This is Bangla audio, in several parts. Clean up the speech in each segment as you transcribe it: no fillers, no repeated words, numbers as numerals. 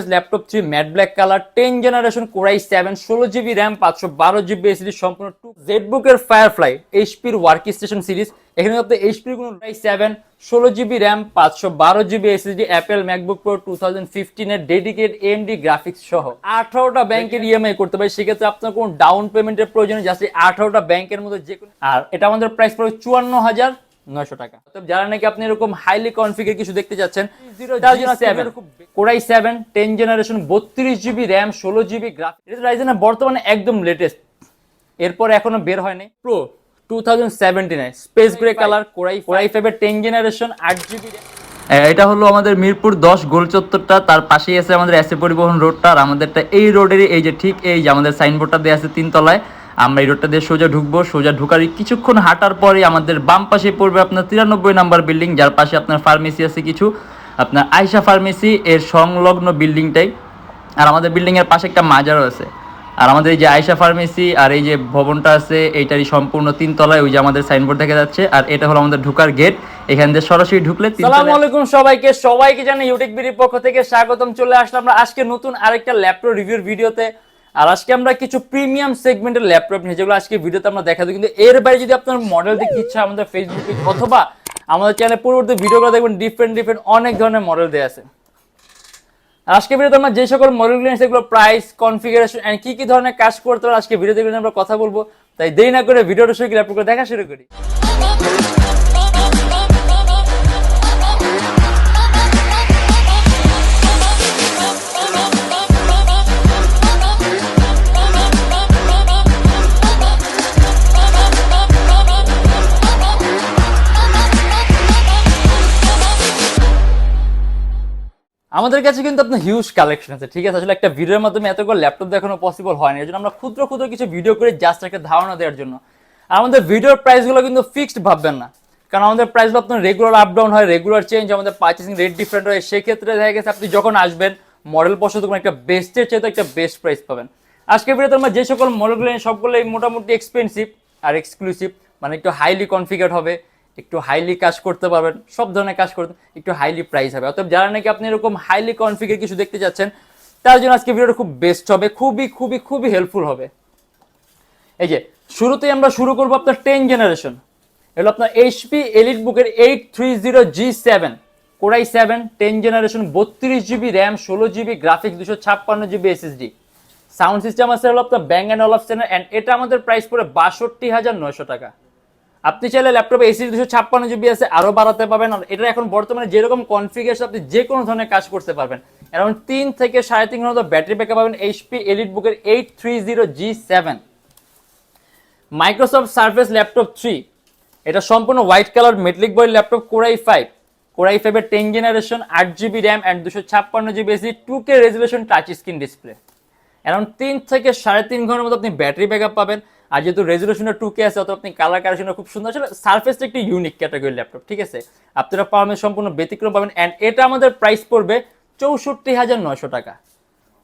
Laptop 3 matte black colour 10 generation Core i7 16GB RAM 512GB SSD সম্পূর্ণ Zbook এর ফায়ারফ্লাই HP এর ওয়ার্ক স্টেশন সিরিজ। এখানে আপনি HP এর কোনো i7 16GB RAM 512GB SSD Apple MacBook Pro 2015 এর ডেডিকেটেড AMD গ্রাফিক্স সহ 18টা ব্যাংকের EMI করতে পারে। সেক্ষেত্রে আপনার কোনো ডাউন পেমেন্টের প্রয়োজন নেই, জাস্ট 18টা ব্যাংকের মধ্যে যে কোনো। আর এটা আমাদের প্রাইস পড়বে 54,900 টাকা। যারা নাকি আপনি এরকম হাইলি কনফিগার কিছু দেখতে যাচ্ছেন, Core i7 10 generation 32GB RAM 16GB graphics, এটা Ryzen এর বর্তমানে একদম লেটেস্ট, এরপর এখনো বের হয়নি। Pro 2017 space grey colour Core i5 এর 10 জেনারেশন 8GB RAM। এটা হলো আমাদের মিরপুর 10 গোল চত্বরটা, তার পাশেই আছে আমাদের এসএ পরিবহন রোডটা। আর আমাদেরটা এই রোডেরই এই যে ঠিক এই যে আমাদের সাইনবোর্ডটা দেওয়া আছে 3 তলায়। আমরা এই রোডটা দিয়ে সোজা ঢুকবো, সোজা ঢুকার কিছুক্ষণ হাঁটার পরে আমাদের বাম পাশে পড়বে আপনার 93 নাম্বার বিল্ডিং, যার পাশে আপনার ফার্মেসি আছে কিছু, আপনার আয়শা ফার্মেসি এর সংলগ্ন বিল্ডিংটাই। আর আমাদের বিল্ডিং এর পাশে একটা মাজারও আছে। আর আমাদের এই যে আয়শা ফার্মেসি আর এই যে ভবনটা আছে এইটারই সম্পূর্ণ 3 তলায় ওই যে আমাদের সাইনবোর্ড দেখা যাচ্ছে। আর এটা হলো আমাদের ঢোকার গেট, এখান দিয়ে সরাসরি ঢুকলে। আসসালামু আলাইকুম সবাইকে জানাই ইউটেকবিডির পক্ষ থেকে স্বাগতম। চলে আসলাম আমরা আজকে নতুন আরেকটা ল্যাপটপ রিভিউর ভিডিওতে। আর আজকে আমরা কিছু প্রিমিয়াম সেগমেন্টের ল্যাপটপ নিয়ে যেগুলো আজকে ভিডিওতে আমরা দেখাবো। কিন্তু এর বাইরে যদি আপনার মডেল দেখতে ইচ্ছা, আমাদের ফেসবুক পেজ অথবা আমাদের চ্যানেলে পূর্ববর্তী ভিডিওগুলো দেখবেন, ডিফারেন্ট অনেক ধরনের মডেল দেওয়া আছে। আজকে ভিডিওতে আমরা যে সকল মডেলগুলো নিয়ে সেগুলো প্রাইস, কনফিগারেশন এন্ড কি ধরনের কাজ করতে হবে আজকে ভিডিওতে আমরা কথা বলবো। তাই দেরি না করে ভিডিওটা শুরু করে ল্যাপটপগুলো দেখা শুরু করি। আমাদের কাছে কিন্তু আপনার হিউজ কালেকশন আছে, ঠিক আছে। আসলে একটা ভিডিওর মাধ্যমে এতগুলো ল্যাপটপ দেখানো পসিবল হয় না, এর জন্য আমরা ক্ষুদ্র কিছু ভিডিও করে জাস্ট একটা ধারণা দেওয়ার জন্য। আর আমাদের ভিডিওর প্রাইসগুলো কিন্তু ফিক্সড ভাববেন না, কারণ আমাদের প্রাইসগুলো আপনার রেগুলার আপ ডাউন হয়, রেগুলার চেঞ্জ, আমাদের পার্চেসিং রেট ডিফারেন্ট হয়। সেক্ষেত্রে দেখা গেছে আপনি যখন আসবেন মডেল পছন্দ করবেন, একটা বেস্টের চাইতে একটা বেস্ট প্রাইস পাবেন। আজকে ভিডিওতে আমরা যে সকল মডেলগুলো সবগুলো মোটামুটি এক্সপেন্সিভ আর এক্সক্লুসিভ, মানে একটু হাইলি কনফিগার্ড হবে, একটু হাইলি কাজ করতে পারবেন, সব ধরনের কাজ করতে একটু হাইলি প্রাইস হবে। অতএব যারা নাকি আপনি এরকম হাইলি কনফিগার কিছু দেখতে যাচ্ছেন, তার জন্য আজকে ভিডিওটা খুব বেস্ট হবে, খুবই হেল্পফুল হবে। এই যে শুরুতেই আমরা শুরু করবো আপনার 10 জেনারেশন, এগুলো আপনার HP EliteBook এর 830G7 Core i7 10 generation 32GB RAM 16GB graphics 256GB SSD। Sound system আছে হলো আপনার ব্যাং অ্যান্ড অলাফসন এন্ড এটা আমাদের প্রাইস পড়ে 62,900 টাকা। আপনি চাইলে ল্যাপটপে SSD 256GB আছে, আরো বাড়াতে পারবেন। আর এটা এখন বর্তমানে যেরকম কনফিগারেশন আপনি যে কোনো ধরনের কাজ করতে পারবেন। অ্যারাউন্ড 3 থেকে 3.5 ঘন্টা ব্যাটারি ব্যাকআপ পাবেন HP EliteBook এর 830G7। মাইক্রোসফট সার্ফেস ল্যাপটপ 3, এটা সম্পূর্ণ white colour metallic body laptop Core i5 এর 10 generation 8GB RAM and 256GB SSD 2K resolution touch screen display. Around 3 থেকে 3.5 ঘন্টার মতো আপনি ব্যাটারি ব্যাকআপ পাবেন। আর যেহেতু রেজোলিউশনটা 2K আছে, অত আপনি কালার কারেকশনটা খুব সুন্দর। আসলে সারফেসটা একটি ইউনিক ক্যাটাগরি ল্যাপটপ, ঠিক আছে। আপনারা পাওয়ার সম্পূর্ণ ব্যতিক্রম পাবেন এন্ড এটা আমাদের প্রাইস পড়বে 64,900 টাকা।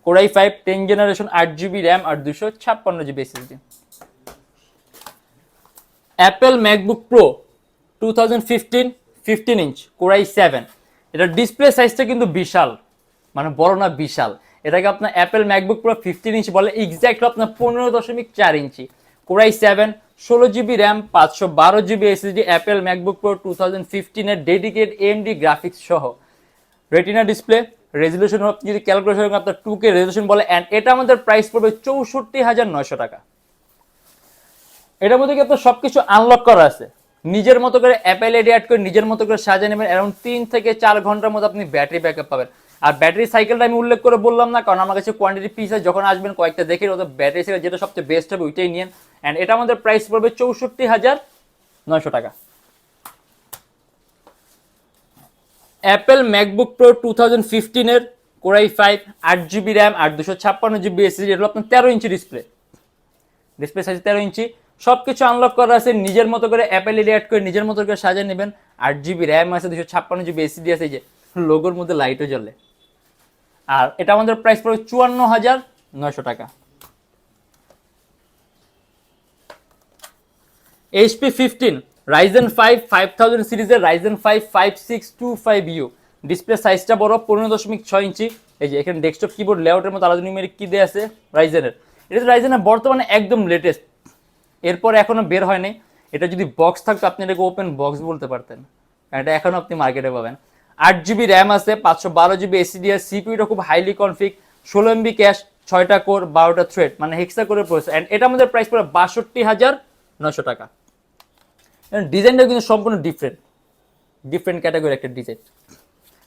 Core i5 10 generation 8GB RAM আর 256GB SSD। Apple MacBook Pro 2015 15 inch Core i7, এটা ডিসপ্লে সাইজটা কিন্তু বিশাল, মানে বড় না বিশাল। এটাকে আপনার Apple MacBook Pro 15 ইঞ্চ বলে, এক্স্যাক্টলি আপনার 15.4 ইঞ্চি। Core i7 16GB RAM 512GB SSD Apple MacBook Pro 2015 এর ডেডিকেটেড AMD গ্রাফিক্স সহ রেটিনা ডিসপ্লে, রেজোলিউশন যদি ক্যালকুলেশন করেন আপনার 2K রেজোলিউশন বলে এন্ড এটা আমাদের প্রাইস পড়বে 64,900 টাকা। এটার মধ্যে কি আপনার সবকিছু আনলক করা আছে, নিজের মতো করে অ্যাপেল আইডি অ্যাড করে নিজের মতো করে সাজিয়ে নেবেন। অ্যারাউন্ড 3 থেকে 4 ঘন্টার মধ্যে আপনি ব্যাটারি ব্যাকআপ পাবেন। আর ব্যাটারি সাইকেলটা আমি উল্লেখ করে বললাম না, কারণ আমার কাছে কোয়ান্টিটি পিস আছে, যখন আসবেন কয়েকটা দেখে ওদের ব্যাটারি সাইকেল যেটা সবচেয়ে বেস্ট হবে ওইটাই নিন। এন্ড এটা আমাদের প্রাইস পড়বে 64,900 টাকা। Apple MacBook Pro 2015 এর Core i5 8GB RAM আর 256GB SSD, এটা হলো আপনার 13 ইঞ্চি ডিসপ্লে সাইজ 13 ইঞ্চি। সবকিছু আনলক করা আছে, নিজের মতো করে অ্যাপেল আইডি অ্যাড করে নিজের মতো করে সাজিয়ে নেবেন। 8GB RAM আছে, 256GB SSD আছে, এই যে লোগোর মধ্যে লাইটও জ্বলে। আর এটা আমাদের প্রাইস পড়বে 54,900 টাকা। HP 15 Ryzen 5 5000 সিরিজের Ryzen 5 5625U, ডিসপ্লে সাইজটা বড় 15.6 ইঞ্চি। এই যে এখানে ডেস্কটপ কিবোর্ড লেআউটের মতো আলাদা নিউমেরিক কি দেয়া আছে রাইজেনের। এটা তো রাইজেনের বর্তমানে একদম লেটেস্ট, এরপর এখনো বের হয়নি। এটা যদি বক্স থাকতো আপনি এটাকে ওপেন বক্স বলতে পারতেন, এটা এখনো আপনি মার্কেটে পাবেন। 8GB র্যাম আছে, 512GB এসিডিআর, সিপিইউটা খুব হাইলি কনফিগ, 16MB ক্যাশ, 6টা কোর, 12টা থ্রেড, মানে হেক্সা কোরের প্রসেসর। এন্ড এটা আমাদের প্রাইস পড়ে 62,900 টাকা। ডিজাইনটা কিন্তু সম্পূর্ণ ডিফারেন্ট ক্যাটাগরি একটা ডিজাইন।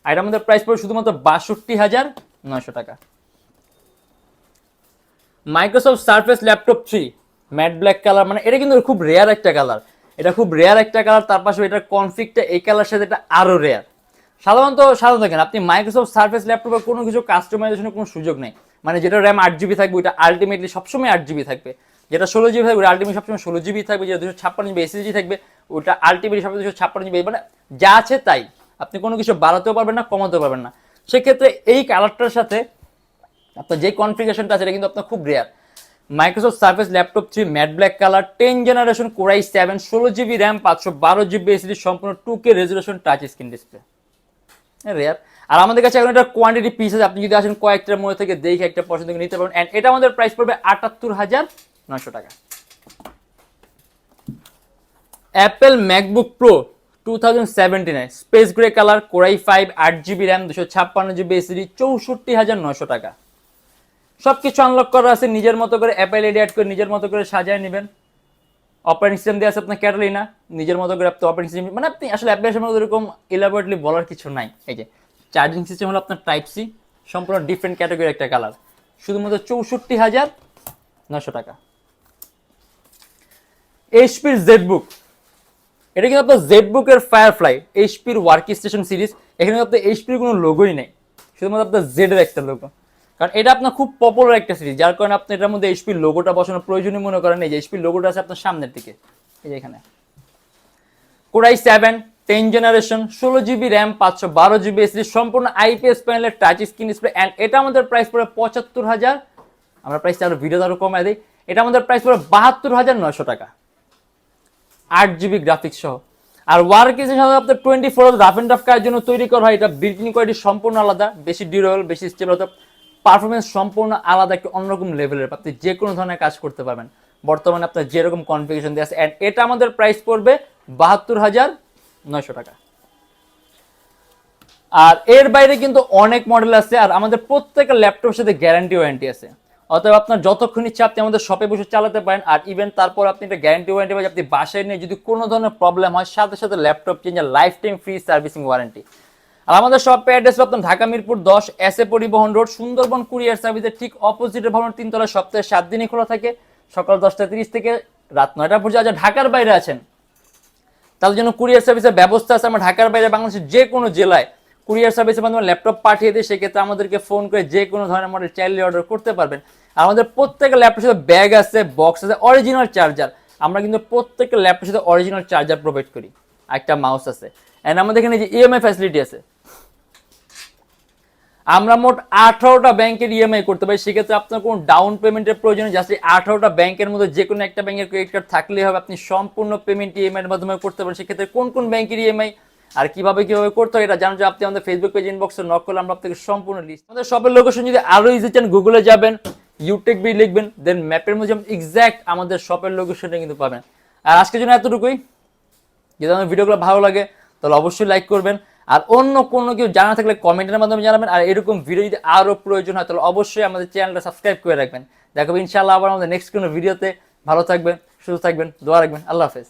আর এটা আমাদের প্রাইস পড়ে শুধুমাত্র 62,900 টাকা। Microsoft Surface laptop 3 matte black colour, মানে এটা কিন্তু খুব রেয়ার একটা কালার, এটা খুব রেয়ার একটা কালার। তার পাশে এটার কনফিগটা এই কালার সাথে এটা আরো রেয়ার। সাধারণত দেখেন আপনি মাইক্রোসফট সারফেস ল্যাপটপে কোনো কিছু কাস্টমাইজেশনের কোনো সুযোগ নেই, মানে যেটা র্যাম 8GB থাকবে ওইটা আলটিমেটলি সবসময় 8GB থাকবে, যেটা 16GB থাকবে ওটা আলটিমেটলি সবসময় 16GB থাকবে, যেটা 256GB এসএসডি থাকবে ওটা আলটিমেটলি সবসময় 256GB, মানে যা আছে তাই, আপনি কোনো কিছু বাড়াতেও পারবেন না কমাতেও পারবেন না। সেক্ষেত্রে এই কালারটার সাথে আপনার যে কনফিগারেশনটা আছে এটা কিন্তু আপনার খুব rare. Microsoft Surface laptop 3 matte black colour, 10 generation core i7, 16GB RAM, 512GB SSD, সম্পূর্ণ 2K resolution touch screen display, rare. আর আমাদের কাছে এখন একটা কোয়ান্টিটি পিস আছে, আপনি যদি আসেন কয়েকটার মধ্যে থেকে দেখে একটা পছন্দ করে নিতে পারবেন। এন্ড এটা আমাদের প্রাইস পড়বে 78,900 টাকা। Apple MacBook pro 2017 space grey colour, core i5, 8GB RAM, 256GB SSD, 64,900 টাকা। সবকিছু আনলক করা আছে নিজের মতো করে, অ্যাপেল এডি অ্যাড করে নিজের মতো করে সাজায় নেবেন। অপারেটিং সিস্টেম দেওয়া আছে আপনার ক্যাটালিনা, নিজের মতো করে আপনি অপারেটিং সিস্টেম, মানে আপনি আসলে অ্যাপেলের মতো এরকম ইলাবোরেটলি বলার কিছু নাই। এই যে চার্জিং সিস্টেম হলো আপনার টাইপ সি, সম্পূর্ণ ডিফারেন্ট ক্যাটাগরি একটা কালার, শুধুমাত্র 64,900 টাকা। এইচপির জেডবুক, এটা কিন্তু আপনার জেডবুকের ফায়ারফ্লাই, এইচপির ওয়ার্ক স্টেশন সিরিজ। এখানে আপনার এইচপির কোনো লোগোই নেই, শুধুমাত্র আপনার জেডের একটা লোগো, কারণ এটা আপনার খুব পপুলার একটা সিরিজ, যার কারণে আপনি এটার মধ্যে এইচপির লোগোটা বসানোর প্রয়োজনীয় মনে করেন। এই যে এইচপির লোগোটা আছে আপনার সামনের দিকে, এই যে এখানে। Core i7 10 generation, 16GB RAM, 512GB SSD, সম্পূর্ণ আইপিএস প্যানেলের টাচ স্ক্রিন ডিসপ্লে। এন্ড এটা আমাদের প্রাইস পড়ে 75,000, আমরা প্রাইসটা আরো ভিডিওতে আরো কমায় দিই, এটা আমাদের প্রাইস পড়ে 72,900 টাকা, 8GB গ্রাফিক্স সহ। আর ওয়ার্ক স্টেশন আপনার 24 রাফ এন্ড টাফ কাজের জন্য তৈরি করা হয়। এটা বিল্ট ইন কোয়ালিটি সম্পূর্ণ আলাদা, বেশি ডিউরেবল, বেশি স্টেবল, পারফরমেন্স সম্পূর্ণ আলাদা, একটা অন্যরকম লেভেলের, আপনি যে কোনো ধরনের কাজ করতে পারবেন বর্তমানে আপনার যেরকম কনফিগারেশন দিয়ে আছে। এন্ড এটা আমাদের প্রাইস পড়বে 72,900 টাকা। আর এর বাইরে কিন্তু অনেক মডেল আছে, আর আমাদের প্রত্যেকটা ল্যাপটপের সাথে গ্যারান্টি ওয়ারেন্টি আছে। অতএব আপনার যতক্ষণ ইচ্ছা আপনি আমাদের শপে বসে চালাতে পারেন। আর ইভেন তারপর আপনি একটা গ্যারান্টি ওয়ারেন্টি পাবেন, আপনি বাসায় নিয়ে যদি কোনো ধরনের প্রবলেম হয় সাথে সাথে laptop change, life time free servicing warranty. আর আমাদের শপের অ্যাড্রেস আপনার Dhaka Mirpur 10 SA Paribahan road, Sundarban courier সার্ভিসের ঠিক অপোজিটে ভবন 3 তলা, সপ্তাহে 7 দিনই খোলা থাকে, সকাল 10:30 থেকে রাত 9টা পর্যন্ত। যা ঢাকার বাইরে আছেন তাদের জন্য কুরিয়ার সার্ভিসের ব্যবস্থা আছে। আমরা ঢাকার বাইরে বাংলাদেশের যে কোনো জেলায় কুরিয়ার সার্ভিসের মাধ্যমে ল্যাপটপ পাঠিয়ে দিই, সেক্ষেত্রে আমাদেরকে ফোন করে যে কোনো ধরনের মডেল চাইলে অর্ডার করতে পারবেন। আর আমাদের প্রত্যেকটা ল্যাপটপের সাথে ব্যাগ আছে, বক্স আছে, অরিজিনাল চার্জার, আমরা কিন্তু প্রত্যেকটা ল্যাপটপের সাথে অরিজিনাল চার্জার প্রোভাইড করি, একটা মাউস আছে। এন্ড আমাদের এখানে যে ইএমআই ফ্যাসিলিটি আছে, আমরা মোট 18টা ব্যাংকের ইএমআই করতে পারি। সেক্ষেত্রে আপনার কোনো ডাউন পেমেন্টের প্রয়োজন নেই, জাস্ট 18টা ব্যাংকের মধ্যে যে কোনো একটা ব্যাংকের ক্রেডিট কার্ড থাকলেই হবে, আপনি সম্পূর্ণ পেমেন্ট ইএমআই এর মাধ্যমে করতে পারেন। সেক্ষেত্রে কোন কোন ব্যাংকের ইএমআই আর কিভাবে করতে হয় এটা জানার জন্য আপনি আমাদের ফেসবুক পেজ ইনবক্সে নক করলে আমরা আপনাকে সম্পূর্ণ লিস্ট। আমাদের শপের লোকেশন যদি আরো ইজি চান, গুগলে যাবেন, ইউটেকবি লিখবেন, দেন ম্যাপের মধ্যে এক্সাক্ট আমাদের শপের লোকেশনটা কিন্তু পাবেন। আর আজকের জন্য এতটুকুই। যদি আমার ভিডিওগুলো ভালো লাগে তাহলে অবশ্যই লাইক করবেন, আর অন্য কোনো কেউ জানা থাকলে কমেন্টের মাধ্যমে জানাবেন। আর এরকম ভিডিও যদি আরো প্রয়োজন হয় তাহলে অবশ্যই আমাদের চ্যানেলটা সাবস্ক্রাইব করে রাখবেন। দেখো ইনশাআল্লাহ আবার আমাদের নেক্সট কোনো ভিডিওতে। ভালো থাকবেন, সুস্থ থাকবেন, দোয়া রাখবেন। আল্লাহ হাফেজ।